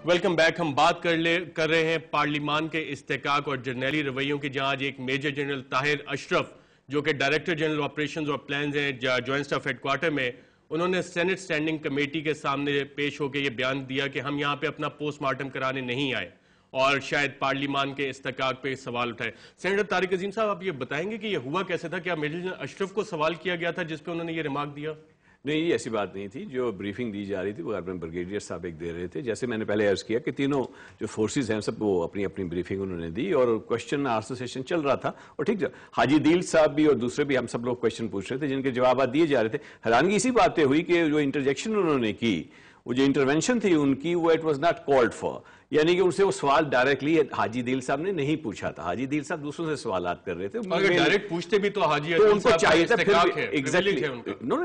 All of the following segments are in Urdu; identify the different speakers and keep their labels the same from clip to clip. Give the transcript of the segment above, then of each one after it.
Speaker 1: Welcome back. ہم بات کر رہے ہیں پارلیمان کے استحقاق اور جرنیلی رویوں کی، جہاں آج ایک میجر جنرل طاہر اشرف جو کہ ڈائریکٹر جنرل آپریشنز اور پلانز ہیں جوائنٹ اسٹاف ہیڈ کوارٹر میں، انہوں نے سینٹ سٹینڈنگ کمیٹی کے سامنے پیش ہو کے یہ بیان دیا کہ ہم یہاں پہ اپنا پوسٹ مارٹم کرانے نہیں آئے اور شاید پارلیمان کے استحقاق پہ سوال اٹھائے. سینیٹر طارق عظیم صاحب، آپ یہ بتائیں گے کہ یہ ہوا کیسے تھا؟ کیا میجر جنرل اشرف کو سوال کیا گیا تھا جس پہ انہوں نے یہ ریمارک دیا؟
Speaker 2: نہیں، یہ ایسی بات نہیں تھی. جو بریفنگ دی جا رہی تھی وہ اپنے بریگیڈیئر صاحب ایک دے رہے تھے. جیسے میں نے پہلے عرض کیا کہ تینوں جو فورسز ہیں سب وہ اپنی اپنی بریفنگ انہوں نے دی اور کوشچن آنسر سیشن چل رہا تھا. اور ٹھیک حاجی دیل صاحب بھی اور دوسرے بھی ہم سب لوگ کوشچن پوچھ رہے تھے جن کے جوابات دیے جا رہے تھے. حیرانگی اسی بات پہ ہوئی کہ جو انٹرجیکشن انہوں نے کی، وہ جو انٹرونشن تھی ان کی، وہ it was not called for. یعنی کہ ان سے وہ سوال ڈائریکٹلی حاجی دیل صاحب نے نہیں پوچھا تھا. حاجی دیل صاحب دوسروں سے سوالات کر رہے تھے.
Speaker 1: اگر ڈائریکٹ پوچھتے بھی تو حاجی دیل صاحب کا استحقاق ہے،
Speaker 2: ایگزیکٹلی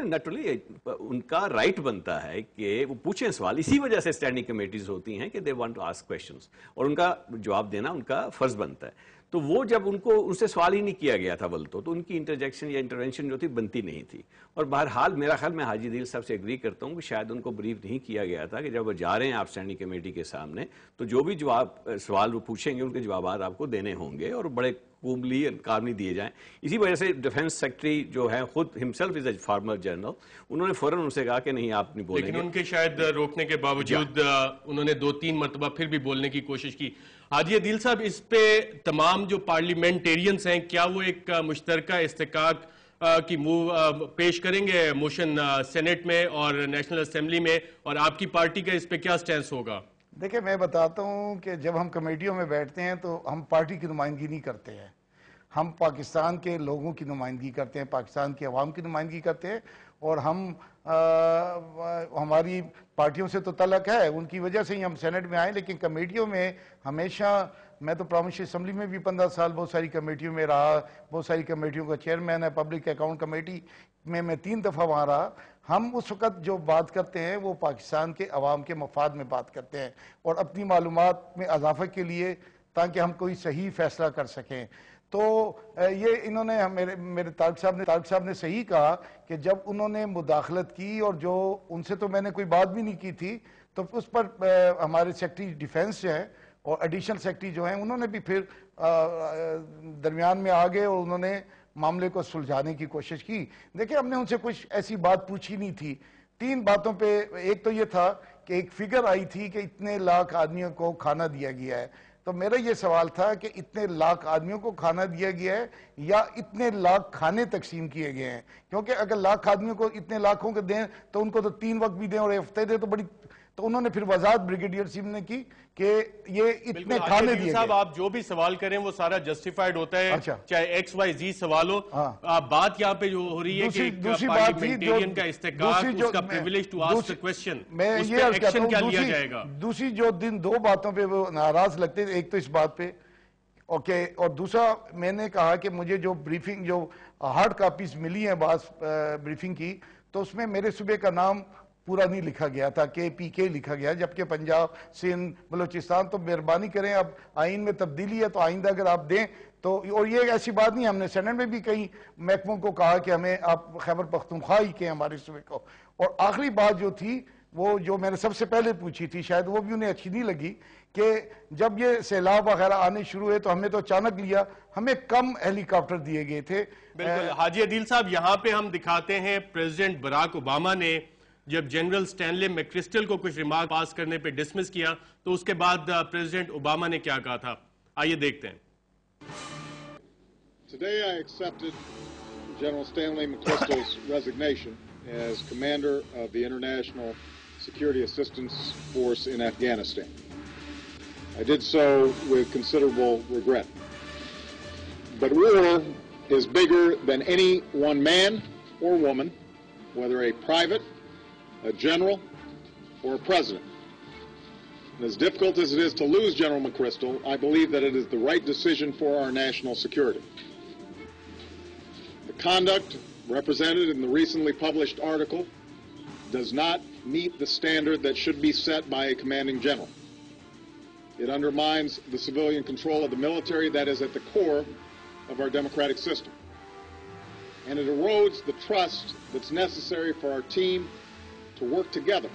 Speaker 2: نیچرلی ان کا رائٹ بنتا ہے کہ وہ پوچھیں سوال. اسی وجہ سے اسٹینڈنگ کمیٹیز ہوتی ہیں کہ they want to ask questions, اور ان کا جواب دینا ان کا فرض بنتا ہے. تو وہ جب ان سے سوال ہی نہیں کیا گیا تھا تو ان کی انٹرجیکشن یا انٹرونشن جو تھی بنتی نہیں تھی. اور بہرحال میرا خیال، میں حاجی دیل صاحب سے ایگری کرتا ہوں کہ شاید ان کو بریف نہیں کیا گیا تھا کہ جب وہ جا رہے ہیں آپ اسٹینڈنگ کمیٹی کے سامنے تو جو بھی سوال وہ پوچھیں گے ان کے جوابات آپ کو دینے ہوں گے اور بڑے کوملی کارنی دیے جائیں. اسی وجہ سے ڈیفنس سیکرٹری جو ہے خود himself is a former general, انہوں نے فوراً ان سے کہا کہ نہیں آپ نہیں بولیں گے.
Speaker 1: لیکن ان کے شاید روکنے کے باوجود انہوں نے 2-3 مرتبہ پھر بھی بولنے کی کوشش کی. حاجی عدیل صاحب، اس پہ تمام جو پارلیمنٹیرینز ہیں کیا وہ ایک مشترکہ استحقاق کی پیش کریں گے موشن سینٹ میں اور نیشنل اسمبلی میں، اور آپ کی پارٹی کا اس پہ کیا سٹینس ہوگا؟
Speaker 3: دیکھیں، میں بتاتا ہوں کہ جب ہم کمیٹیوں میں بیٹھتے ہیں تو ہم پارٹی کی نمائندگی نہیں کرتے ہیں. ہم پاکستان کے لوگوں کی نمائندگی کرتے ہیں، پاکستان کی عوام کی نمائندگی کرتے ہیں. اور ہماری پارٹیوں سے تو تعلق ہے، ان کی وجہ سے ہی ہم سینٹ میں آئے. لیکن کمیٹیوں میں ہمیشہ، میں تو پرامنسٹری اسمبلی میں بھی 15 سال بہت ساری کمیٹیوں میں رہا، بہت ساری کمیٹیوں کا چیئرمین ہے. پبلک اکاؤنٹ کمیٹی میں 3 دفعہ وہاں رہا. ہم اس وقت جو بات کرتے ہیں وہ پاکستان کے عوام کے مفاد میں بات کرتے ہیں اور اپنی معلومات میں اضافہ کے لیے، تاکہ ہم کوئی صحیح فیصلہ کر سکیں. تو یہ انہوں نے میرے طارق صاحب نے صحیح کہا کہ جب انہوں نے مداخلت کی، اور جو ان سے تو میں نے کوئی بات بھی نہیں کی تھی، تو اس پر ہمارے سیکرٹری ڈیفنس جو ہیں اور ایڈیشنل سیکرٹری جو ہیں انہوں نے بھی پھر درمیان میں آ گئے اور انہوں نے معاملے کو سلجھانے کی کوشش کی. دیکھیں، ہم نے ان سے کچھ ایسی بات پوچھی نہیں تھی. 3 باتوں پہ، ایک تو یہ تھا کہ ایک فگر آئی تھی کہ اتنے لاکھ آدمیوں کو کھانا دیا گیا ہے. تو میرا یہ سوال تھا کہ اتنے لاکھ آدمیوں کو کھانا دیا گیا ہے یا اتنے لاکھ کھانے تقسیم کیے گئے ہیں؟ کیونکہ اگر لاکھ آدمیوں کو اتنے لاکھوں کو دیں تو ان کو تو 3 وقت بھی دیں اور ہفتے دیں تو انہوں نے پھر وضاحت بریگیڈیئر صاحب نے کی کہ یہ اتنے کھانے دیے گئے.
Speaker 1: صاحب، آپ جو بھی سوال کریں وہ سارا جسٹیفائیڈ ہوتا ہے، چاہے ایکس وائی زی سوال ہو. بات یہاں پہ جو ہو رہی ہے کہ پارلیمنٹیرین کا استحقاق، اس کا privilege to ask a question, اس پہ ایکشن کیا لیا جائے گا؟
Speaker 3: دوسری جو 2 باتوں پہ وہ ناراض لگتے تھے، ایک تو اس بات پہ، اوکے، اور دوسرا میں نے کہا کہ مجھے جو بریفنگ، جو ہارڈ کاپیز ملی ہیں بعض بریفنگ کی، تو اس میں میرے صوبے کا نام پورا نہیں لکھا گیا تھا، KPK لکھا گیا، جبکہ پنجاب، سندھ، بلوچستان. تو مہربانی کریں، اب آئین میں تبدیلی ہے تو آئندہ اگر آپ دیں تو. اور یہ ایسی بات نہیں، ہم نے سینٹ میں بھی کئی محکموں کو کہا کہ ہمیں آپ خیبر پختونخوا ہی کے ہمارے صوبے کو. اور آخری بات جو تھی، وہ جو میں نے سب سے پہلے پوچھی تھی، شاید وہ بھی انہیں اچھی نہیں لگی، کہ جب یہ سیلاب وغیرہ آنے شروع ہوئے تو ہم نے تو اچانک لیا، ہمیں کم ہیلی کاپٹر دیے گئے تھے.
Speaker 1: بالکل حاجی عدیل صاحب، یہاں پہ ہم دکھاتے ہیں پریزیڈنٹ براک اوباما نے جب جنرل سٹینلے میکرسٹل کو کچھ ریمارک پاس کرنے پہ ڈسمس کیا تو اس کے بعد پریزیڈنٹ اوباما نے کیا کہا تھا، آئیے دیکھتے ہیں.
Speaker 4: Today I accepted General Stanley McChrystal's resignation as commander of the International Security Assistance Force in Afghanistan. I did so with considerable regret. But war is bigger than any one man or woman, whether a private, a general, or a president. And as difficult as it is to lose General McChrystal, I believe that it is the right decision for our national security. The conduct represented in the recently published article does not meet the standard that should be set by a commanding general. It undermines the civilian control of the military that is at the core of our democratic system. And it erodes the trust that's necessary for our team to work together.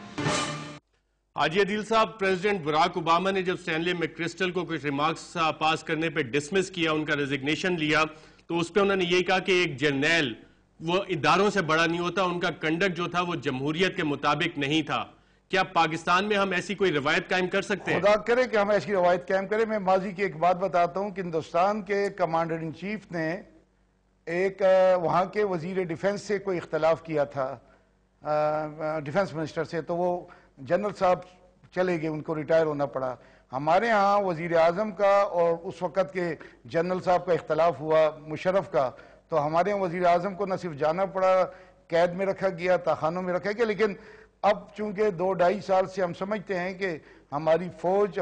Speaker 1: حاجی عدیل صاحب، پریزیڈنٹ براک اوباما نے جب اسٹینلی میکرسٹل کو کچھ ریمارکس پاس کرنے پہ ڈسمس کیا، ان کا ریزگنیشن لیا، تو اس پہ انہوں نے یہ کہا کہ ایک جرنیل وہ اداروں سے بڑا نہیں ہوتا، ان کا کنڈکٹ جو تھا وہ جمہوریت کے مطابق نہیں تھا. کیا پاکستان میں ہم ایسی کوئی روایت قائم کر سکتے ہیں؟
Speaker 3: خدا کرے کہ ہم ایسی روایت قائم کریں. میں ماضی کی ایک بات بتاتا ہوں کہ ہندوستان کے کمانڈر ان چیف نے ایک وہاں کے وزیر ڈیفنس سے کوئی اختلاف کیا تھا، ڈیفنس منسٹر سے، تو وہ جنرل صاحب چلے گئے، ان کو ریٹائر ہونا پڑا. ہمارے ہاں وزیر اعظم کا اور اس وقت کے جنرل صاحب کا اختلاف ہوا، مشرف کا، تو ہمارے ہاں وزیر اعظم کو نہ صرف جانا پڑا، قید میں رکھا گیا، تاخانوں میں رکھا گیا. لیکن اب چونکہ 2-2.5 سال سے ہم سمجھتے ہیں کہ ہماری فوج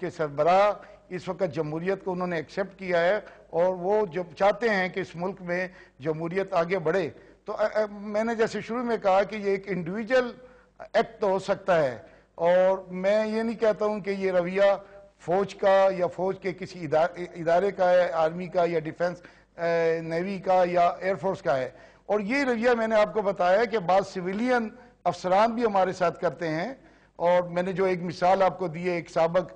Speaker 3: کے سربراہ اس وقت جمہوریت کو انہوں نے ایکسیپٹ کیا ہے، اور وہ جب چاہتے ہیں کہ اس ملک میں جمہوریت آگے بڑھے. تو میں نے جیسے شروع میں کہا کہ یہ ایک انڈیویجل ایکٹ تو ہو سکتا ہے، اور میں یہ نہیں کہتا ہوں کہ یہ رویہ فوج کا یا فوج کے کسی ادارے کا ہے، آرمی کا یا ڈیفنس نیوی کا یا ایئر فورس کا ہے. اور یہ رویہ میں نے آپ کو بتایا کہ بعض سویلین افسران بھی ہمارے ساتھ کرتے ہیں. اور میں نے جو ایک مثال آپ کو دی ہے، ایک سابق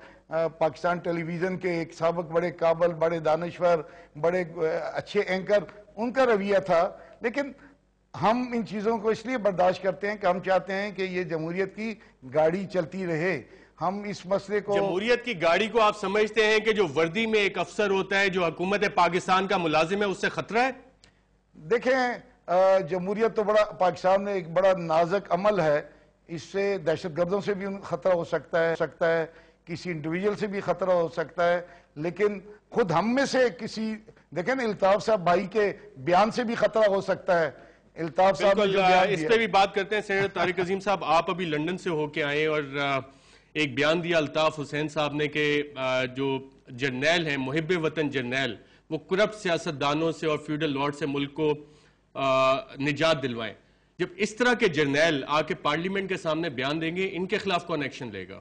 Speaker 3: پاکستان ٹیلی ویژن کے ایک سابق بڑے قابل، بڑے دانشور، بڑے اچھے اینکر، ان کا رویہ تھا. لیکن ہم ان چیزوں کو اس لیے برداشت کرتے ہیں کہ ہم چاہتے ہیں کہ یہ جمہوریت کی گاڑی چلتی رہے. ہم اس مسئلے کو،
Speaker 1: جمہوریت کی گاڑی کو آپ سمجھتے ہیں کہ جو وردی میں ایک افسر ہوتا ہے جو حکومت پاکستان کا ملازم ہے، اس سے خطرہ ہے؟
Speaker 3: دیکھیں، جمہوریت تو پاکستان میں ایک بڑا نازک عمل ہے. اس سے دہشت گردوں سے بھی خطرہ ہو سکتا ہے، کسی انڈیویجل سے بھی خطرہ ہو سکتا ہے. لیکن خود ہم میں سے کسی، دیکھیں نا، الطاف صاحب بھائی کے بیان سے بھی خطرہ ہو سکتا ہے. الطاف صاحب
Speaker 1: بالکل، اس پہ بھی بات کرتے ہیں. سینیٹر طارق عظیم صاحب، آپ ابھی لندن سے ہو کے آئے اور ایک بیان دیا الطاف حسین صاحب نے کہ جو جرنیل ہیں، محب وطن جرنیل، وہ کرپٹ سیاستدانوں سے اور فیوڈل لارڈ سے ملک کو نجات دلوائیں. جب اس طرح کے جرنیل آ کے پارلیمنٹ کے سامنے بیان دیں گے، ان کے خلاف کون ایکشن لے گا؟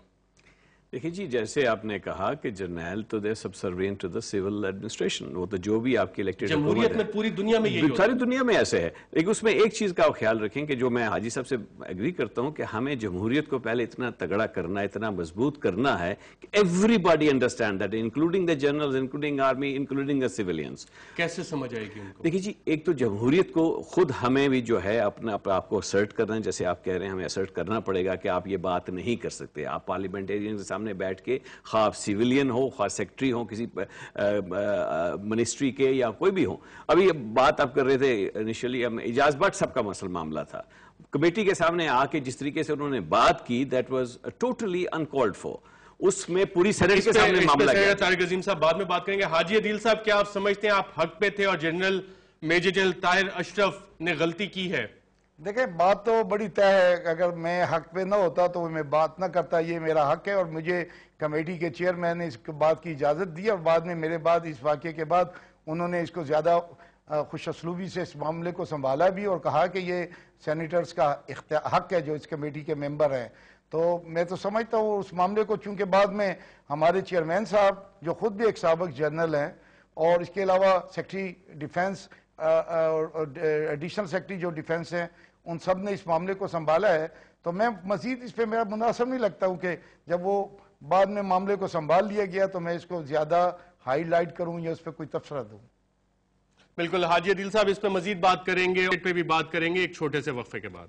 Speaker 2: دیکھیں جی، جیسے آپ نے کہا کہ جرنیل تو the subservient to the civil administration, وہ تو جو بھی آپ کی الیکٹڈ
Speaker 1: جمہوریت میں پوری دنیا میں یہی ہوتا ہے،
Speaker 2: ساری دنیا میں ایسے ہے. لیکن اس میں ایک چیز کا خیال رکھیں کہ جو میں حاجی صاحب سے ایگری کرتا ہوں کہ ہمیں جمہوریت کو پہلے اتنا تگڑا کرنا، اتنا مضبوط کرنا ہے کہ every body understand that, including the generals, including army, including the civilians.
Speaker 1: کیسے سمجھ آئے گی ان کو؟
Speaker 2: دیکھیے جی، ایک تو جمہوریت کو خود ہمیں بھی جو ہے اپنا آپ کو اسرٹ کرنا ہے. جیسے آپ کہہ رہے ہیں، ہمیں اسرٹ کرنا پڑے گا کہ آپ یہ بات نہیں کر سکتے. آپ پارلیمنٹیرین کے سامنے بیٹھ کے، خواہ سیویلین ہو، خواہ سیکٹری ہو کسی منسٹری کے یا کوئی بھی ہو. ابھی بات آپ کر رہے تھے انیشلی، اعجاز بٹ صاحب کا معاملہ تھا، کمیٹی کے سامنے آ کے جس طریقے سے انہوں نے بات کی، دیٹ واز ٹوٹلی انکالڈ فور. اس میں پوری سینیٹ کے سامنے معاملہ کیا.
Speaker 1: طارق عظیم صاحب بعد میں بات کریں گے. حاجی عدیل صاحب، کیا آپ سمجھتے ہیں آپ حق پہ تھے اور میجر جنرل طاہر اشرف نے غلطی کی ہے؟
Speaker 3: دیکھیں، بات تو بڑی طے ہے. اگر میں حق پہ نہ ہوتا تو میں بات نہ کرتا. یہ میرا حق ہے، اور مجھے کمیٹی کے چیئرمین نے اس بات کی اجازت دی، اور بعد میں میرے بعد اس واقعے کے بعد انہوں نے اس کو زیادہ خوش اسلوبی سے اس معاملے کو سنبھالا بھی، اور کہا کہ یہ سینیٹرز کا حق ہے جو اس کمیٹی کے ممبر ہیں. تو میں تو سمجھتا ہوں اس معاملے کو، چونکہ بعد میں ہمارے چیئرمین صاحب جو خود بھی ایک سابق جنرل ہیں، اور اس کے علاوہ سیکٹری ڈیفنس، ایڈیشنل سیکٹری جو ڈیفنس ہیں، ان سب نے اس معاملے کو سنبھالا ہے. تو میں مزید اس پہ میرا مناسب نہیں لگتا ہوں کہ جب وہ بعد میں معاملے کو سنبھال لیا گیا تو میں اس کو زیادہ ہائی لائٹ کروں یا اس پہ کوئی تبصرہ دوں.
Speaker 1: بالکل. حاجی عدیل صاحب، اس پہ مزید بات کریں گے، اس پہ بھی بات کریں گے ایک چھوٹے سے وقفے کے بعد.